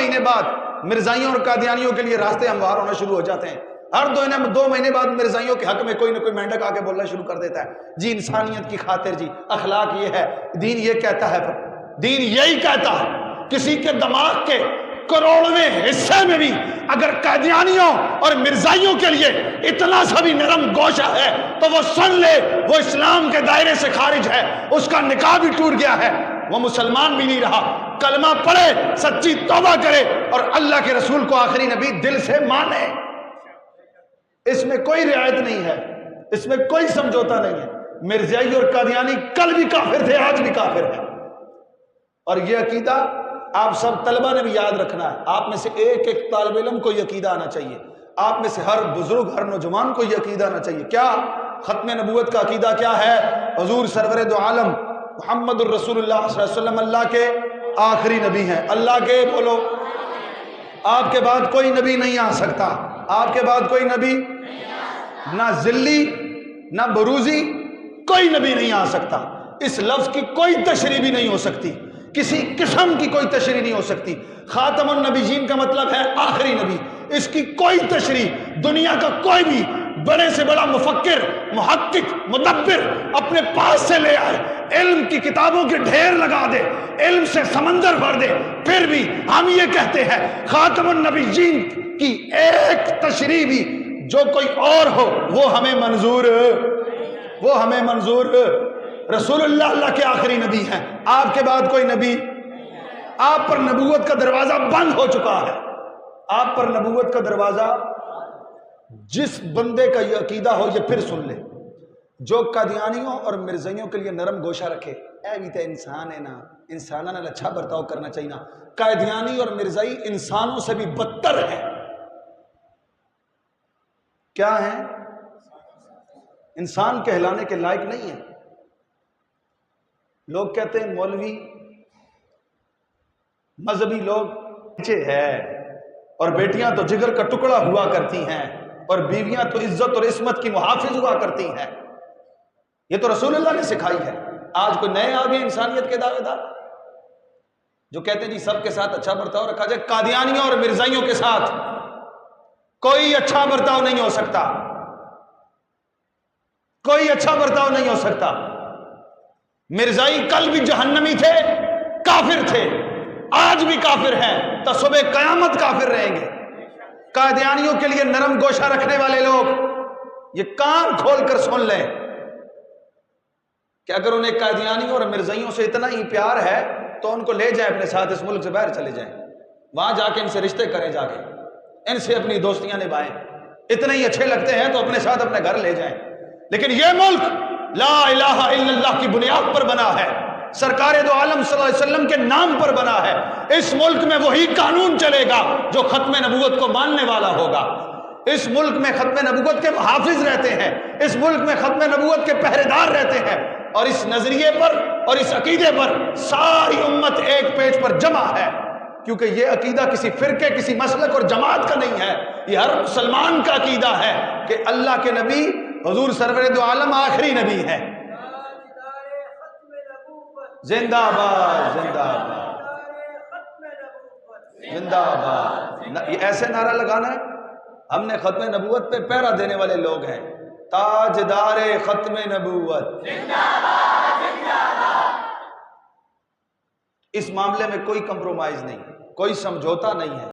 مہینے بعد مرزائیوں اور قادیانیوں کے لیے راستے ہموار ہونا شروع ہو جاتے ہیں۔ ہر 2 مہینے بعد مرزائیوں کے حق میں کوئی نہ کوئی مینڈک آ کے بولنا شروع کر دیتا ہے، جی انسانیت کی خاطر، جی اخلاق یہ ہے، دین یہ کہتا ہے، دین یہی کہتا ہے۔ کسی کے دماغ کے کروڑویں حصے میں بھی اگر قادیانیوں اور مرزائیوں کے لیے اتنا سا بھی نرم گوشہ ہے تو وہ سن لے وہ اسلام کے دائرے سے خارج ہے، اس کا نکاح بھی ٹوٹ گیا ہے، وہ مسلمان بھی نہیں رہا۔ کلمہ پڑھے، سچی توبہ کرے اور اللہ کے رسول کو آخری نبی دل سے مانے۔ اس میں کوئی رعایت نہیں ہے، اس میں کوئی سمجھوتا نہیں ہے۔ مرزائی اور قادیانی کل بھی کافر تھے، آج بھی کافر ہیں۔ اور یہ عقیدہ آپ سب طلبہ نے بھی یاد رکھنا ہے۔ آپ میں سے ایک ایک طالب علم کو یہ عقیدہ آنا چاہیے، آپ میں سے ہر بزرگ، ہر نوجوان کو یہ عقیدہ آنا چاہیے۔ کیا ختم نبوت کا عقیدہ کیا ہے؟ حضور سرور دو عالم محمد الرسول اللہ صلی اللہ علیہ وسلم اللہ کے آخری نبی ہیں۔ اللہ کے بولو، آپ کے بعد کوئی نبی نہیں آ سکتا، آپ کے بعد کوئی نبی، نہ ذلی نہ بروزی، کوئی نبی نہیں آ سکتا۔ اس لفظ کی کوئی تشریح بھی نہیں ہو سکتی، کسی قسم کی کوئی تشریح نہیں ہو سکتی۔ خاتم النبیین کا مطلب ہے آخری نبی، اس کی کوئی تشریح دنیا کا کوئی بھی بڑے سے بڑا مفکر، محقق، مدبر اپنے پاس سے لے آئے، علم کی کتابوں کے ڈھیر لگا دے، علم سے سمندر بھر دے، پھر بھی ہم یہ کہتے ہیں خاتم النبیین کی ایک تشریح بھی جو کوئی اور ہو وہ ہمیں منظور، وہ ہمیں منظور۔ رسول اللہ اللہ کے آخری نبی ہیں، آپ کے بعد کوئی نبی، آپ پر نبوت کا دروازہ بند ہو چکا ہے، آپ پر نبوت کا دروازہ۔ جس بندے کا یہ عقیدہ ہو یہ پھر سن لے، جو قادیانیوں اور مرزائیوں کے لیے نرم گوشہ رکھے، اے بھی تے انسان ہے نا، انسانوں نے اچھا برتاؤ کرنا چاہیے نا۔ قادیانی اور مرزائی انسانوں سے بھی بدتر ہیں۔ کیا ہیں؟ انسان کہلانے کے لائق نہیں ہیں۔ لوگ کہتے ہیں مولوی، مذہبی لوگ نیچے ہے، اور بیٹیاں تو جگر کا ٹکڑا ہوا کرتی ہیں، اور بیویاں تو عزت اور عصمت کی محافظ ہوا کرتی ہیں۔ یہ تو رسول اللہ نے سکھائی ہے۔ آج کوئی نئے آگے انسانیت کے دعوے دار جو کہتے ہیں جی سب کے ساتھ اچھا برتاؤ رکھا جائے، قادیانیوں اور مرزائیوں کے ساتھ کوئی اچھا برتاؤ نہیں ہو سکتا، کوئی اچھا برتاؤ نہیں ہو سکتا۔ مرزائی کل بھی جہنمی تھے، کافر تھے، آج بھی کافر ہیں، تا صبح قیامت کافر رہیں گے۔ قادیانیوں کے لیے نرم گوشہ رکھنے والے لوگ یہ کان کھول کر سن لیں کہ اگر انہیں قادیانیوں اور مرزائیوں سے اتنا ہی پیار ہے تو ان کو لے جائیں اپنے ساتھ، اس ملک سے باہر چلے جائیں، وہاں جا کے ان سے رشتے کریں، جا کے ان سے اپنی دوستیاں نبھائیں، اتنے ہی اچھے لگتے ہیں تو اپنے ساتھ اپنے گھر لے جائیں۔ لیکن یہ ملک لا الہ الا اللہ کی بنیاد پر بنا ہے، سرکار دو عالم صلی اللہ علیہ وسلم کے نام پر بنا ہے۔ اس ملک میں وہی قانون چلے گا جو ختم نبوت کو ماننے والا ہوگا۔ اس ملک میں ختم نبوت کے محافظ رہتے ہیں، اس ملک میں ختم نبوت کے پہرے دار رہتے ہیں، اور اس نظریے پر اور اس عقیدے پر ساری امت ایک پیج پر جمع ہے، کیونکہ یہ عقیدہ کسی فرقے، کسی مسلک اور جماعت کا نہیں ہے، یہ ہر مسلمان کا عقیدہ ہے کہ اللہ کے نبی حضور سرور دو عالم آخری نبی ہے۔ زندہ باد، زندہ باد، زندہ باد۔ یہ ایسے نعرہ لگانا ہے، ہم نے ختم نبوت پہ پہرا دینے والے لوگ ہیں، تاجدار ختم نبوت زندہ باد، زندہ باد۔ اس معاملے میں کوئی کمپرومائز نہیں، کوئی سمجھوتا نہیں ہے۔